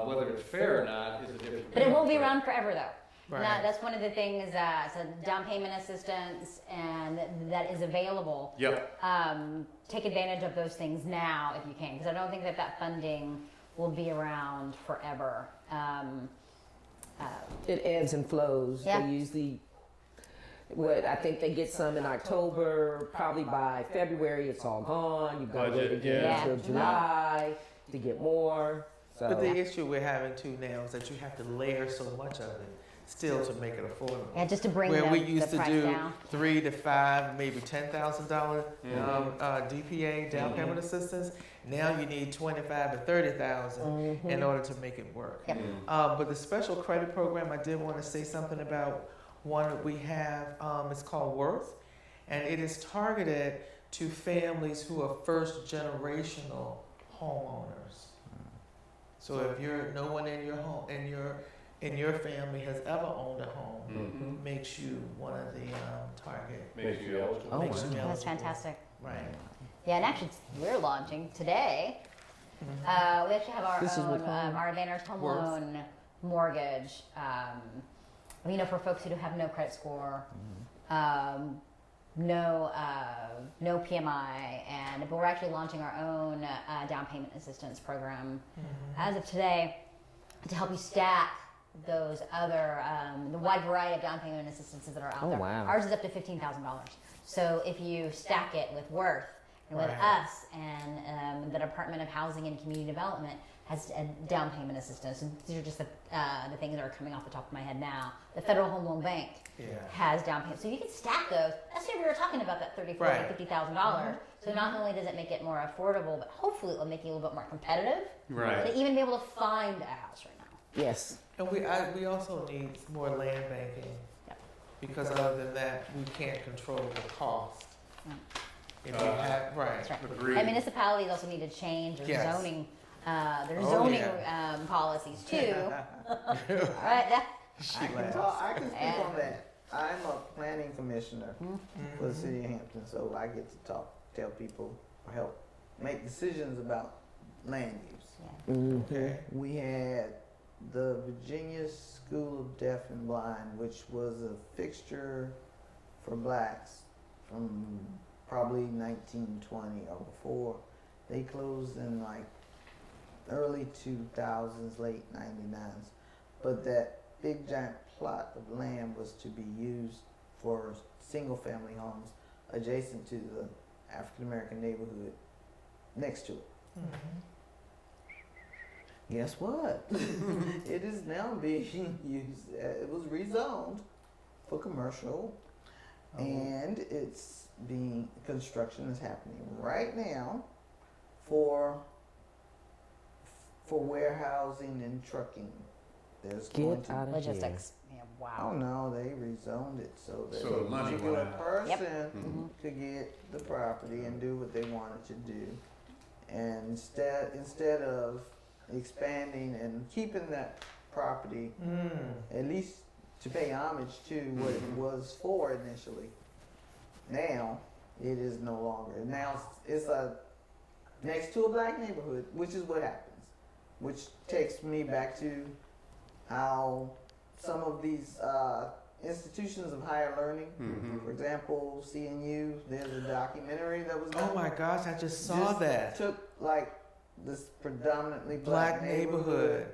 Whether it's fair or not is a different But it won't be thing. around forever, though. Right. That's one of the things that so down payment assistance and that is available. Yep. Take advantage of those things now if you can, because I don't think that funding will be around forever. It ebbs and flows. Yeah. They usually, I think they get some in October. Probably by February, it's all gone. You've got to wait Budget, again yeah. until July to get more. So But the issue we're having too now is that you have to layer so much of it still to make it affordable. Yeah, just to bring Where we the used to price do down. $3,000 to $5,000, maybe $10,000 DPA down payment assistance. Now you need $25,000 to $30,000 in order to make it work. Yep. But the special credit program, I did want to say something about one that we have. It's called Worth, and it is targeted to families who are first generational homeowners. So if you're no one in your home in your family has ever owned a home, makes you one of the target. Makes you eligible. wow. Makes you That's eligible. fantastic. Right. Yeah, and actually we're launching today. We actually have our This is own, with home? our advantage home Worth. loan mortgage. For folks who have no credit score, no PMI, but we're actually launching our own down payment assistance program as of today to help you stack those other the wide variety of down payment assistances that are out Oh, there. wow. Ours is up to $15,000. So if you stack it with Worth and with Right. us and the Department of Housing and Community Development has a down payment assistance. And these are just the things that are coming off the top of my head now. The Federal Home Loan Bank has down payment, so you can stack those. That's what we were talking about, that $34,000 Right. to $50,000. So not only does it make it more affordable, but hopefully it will make you a little bit more competitive. Right. To even be able to find a house right now. Yes. And we also need more land banking, Yep. because other than that, we can't control the cost. If we have, That's right. Agreed. And municipalities also need to change their Yes. zoning. Their Oh, zoning yeah. Policies too. All right. She I can laughs. speak on that. I'm a planning commissioner for the city of Hampton, so I get to tell people, or help make decisions about land use. Okay. We had the Virginia School of Deaf and Blind, which was a fixture for blacks from probably 1920 or before. They closed in like early 2000s, late 99s. But that big giant plot of land was to be used for single family homes adjacent to the African American neighborhood next to it. Guess what? It is now being used. It was rezoned for commercial, and it's being construction is happening right now for warehousing and trucking. There's going Get to out of here. Logistics. Yeah. Oh Wow. no, they rezoned it so that So the a money particular went out. person could get the property and do what they wanted to do. And instead of expanding and keeping that property, at least to pay homage to what it was for initially, now it is no longer. Now it's next to a black neighborhood, which is what happens. Which takes me back to how some of these institutions of higher learning, for example, CNU, there's a documentary that was done. Oh my gosh, I just saw that. Took like this predominantly Black neighborhood.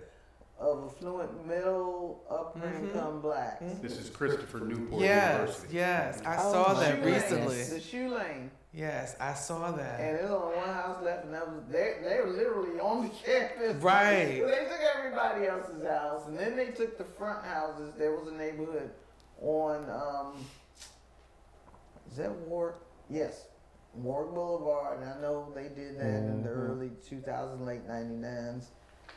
of affluent middle upper income blacks. This is Christopher Newport Yes, University. yes, I Oh, saw my that goodness. recently. The shoe lane Yes, I saw that. And there's only one house left, and that was they were literally on the campus. Right. So they took everybody else's house, and then they took the front houses. There was a neighborhood on is that Warwick? Yes, Warwick Boulevard. And I know they did that in the early 2000s, late 99s.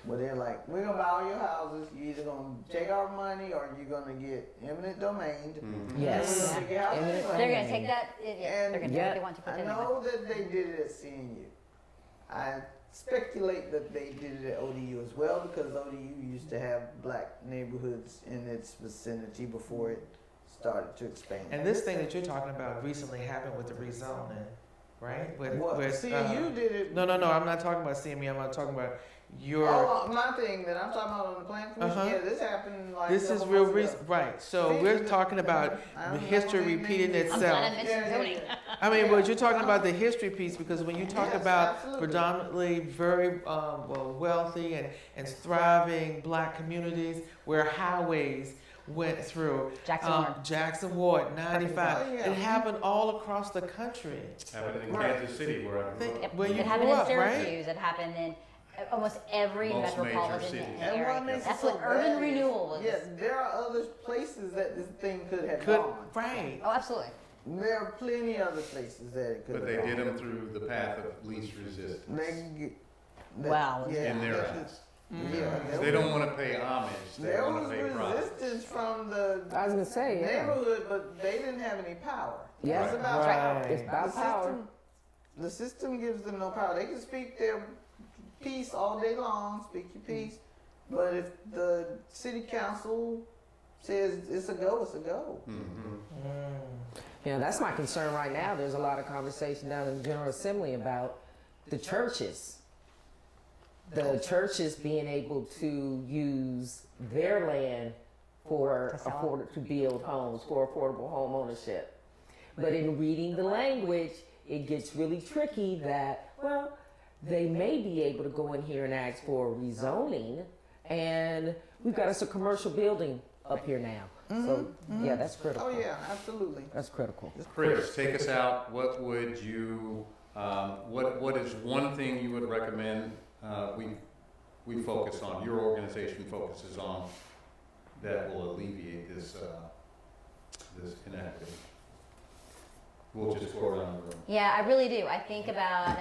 Where they're like, we're gonna buy all your houses. You're either gonna take our money or you're gonna get eminent domain. Yes. We're gonna take your house Eminent anyway. They're going to take that. Yeah, And they're going to take what they want to put I in know that they did it at CNU. I speculate that they did it at ODU as well because ODU used to have black neighborhoods in its vicinity before it started to expand. And this thing that you're talking about recently happened with the rezoning, right? What, CNU did it. No, I'm not talking about CME. I'm not talking about your. Oh, my thing that I'm talking about on the planning commission. Uh-huh. Yeah, this happened like. This is several real months recent, ago. right? So See, we're talking about I the don't history know what they repeating mean. I'm glad I itself. mentioned zoning. I mean, but you're talking about the history piece because when you talk Yes, about absolutely. predominantly very wealthy and thriving black communities where highways went through Jackson Ward 95. Oh, yeah. It happened all across the country. Happened in Right. Kansas City where I grew up. Where you It happened grew in up, right? Syracuse. It happened in almost every Most major metropolitan cities. And what area. makes it That's so what urban bad renewal was. Yes, there are other places that this thing could have Could gone. right. Oh, absolutely. There are plenty other places that it could But have they gone. did them through the path of least resistance. They can get, that- Wow. yeah, In their that's- eyes. Yeah, They don't want to pay homage, they There want was to pay profit. resistance from the I was gonna say, yeah. neighborhood, but they didn't have any power. Yeah. It's about Right. power. It's about the power. System, the system gives them no power. They can speak their piece all day long, speak your piece, but if the city council says it's a go, it's a go. Yeah, that's my concern right now. There's a lot of conversation down in the General Assembly about the churches. The churches being able to use their land for to build homes, for affordable home ownership. But in reading the language, it gets really tricky that, well, they may be able to go in here and ask for rezoning, and we've got us a commercial building up here now. So, yeah, that's critical. Oh yeah, absolutely. That's critical. Chris, take us out. What would you, what is one thing you would recommend we focus on, your organization focuses on, that will alleviate this inequity? We'll just go around the room. Yeah, I really do. I think about,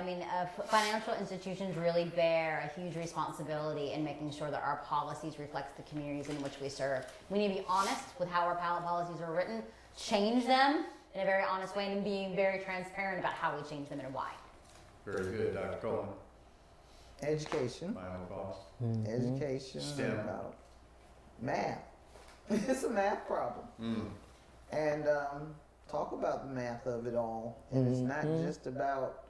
financial institutions really bear a huge responsibility in making sure that our policies reflect the communities in which we serve. We need to be honest with how our policies are written, change them in a very honest way, and being very transparent about how we change them and why. Very good, Dr. Coleman. Education, Final thoughts? education, STEM. about math. It's a math problem. And talk about the math of it all. And it's not just about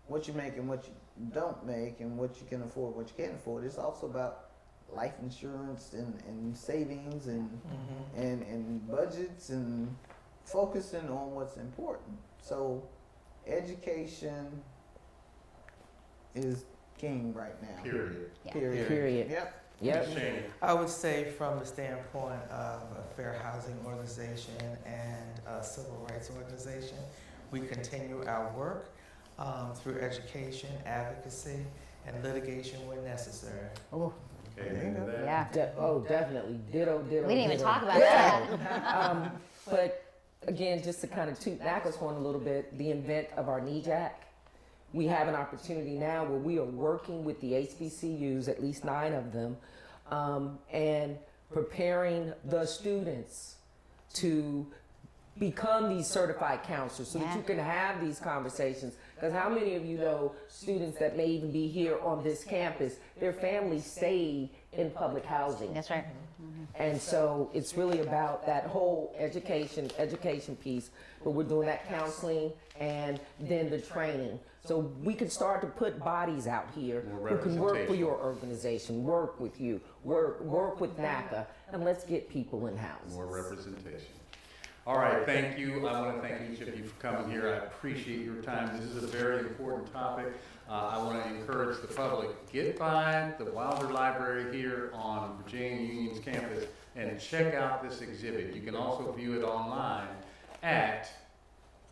what you make and what you don't make and what you can afford, what you can't afford. It's also about life insurance and savings and budgets and focusing on what's important. So education is king right now. Period. Yeah. Period. Yep. Yep. Shane. I would say from the standpoint of a fair housing organization and a civil rights organization, we continue our work through education, advocacy, and litigation when necessary. Oh, Okay, into that. Yeah. definitely. Ditto. We didn't even ditto. talk about that. But again, just to kind of toot NACA's horn a little bit, the invent of our NEJAC, we have an opportunity now where we are working with the HBCUs, at least 9 of them, and preparing the students to become these certified counselors so that you can have these conversations. Because how many of you know students that may even be here on this campus, their families stay in public housing? That's right. And so it's really about that whole education piece, but we're doing that counseling and then the training. So we can start to put bodies out here More who can work for representation. your organization, work with you, work with NACA, and let's get people in-house. More representation. All right, thank you. I want to thank each of you for coming here. I appreciate your time. This is a very important topic. I want to encourage the public, get by the Wilder Library here on Virginia Union's campus and check out this exhibit. You can also view it online at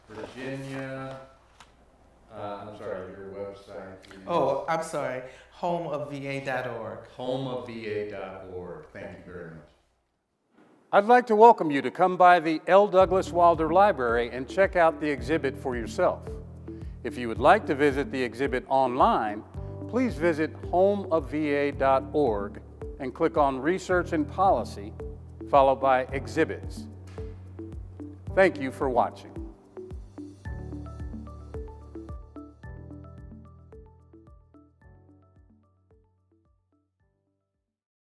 Virginia I'm sorry, your website. Oh, I'm sorry, homeofva.org. Homeofva.org. Thank you very much. I'd like to welcome you to come by the L. Douglas Wilder Library and check out the exhibit for yourself. If you would like to visit the exhibit online, please visit homeofva.org and click on Research and Policy, followed by Exhibits. Thank you for watching.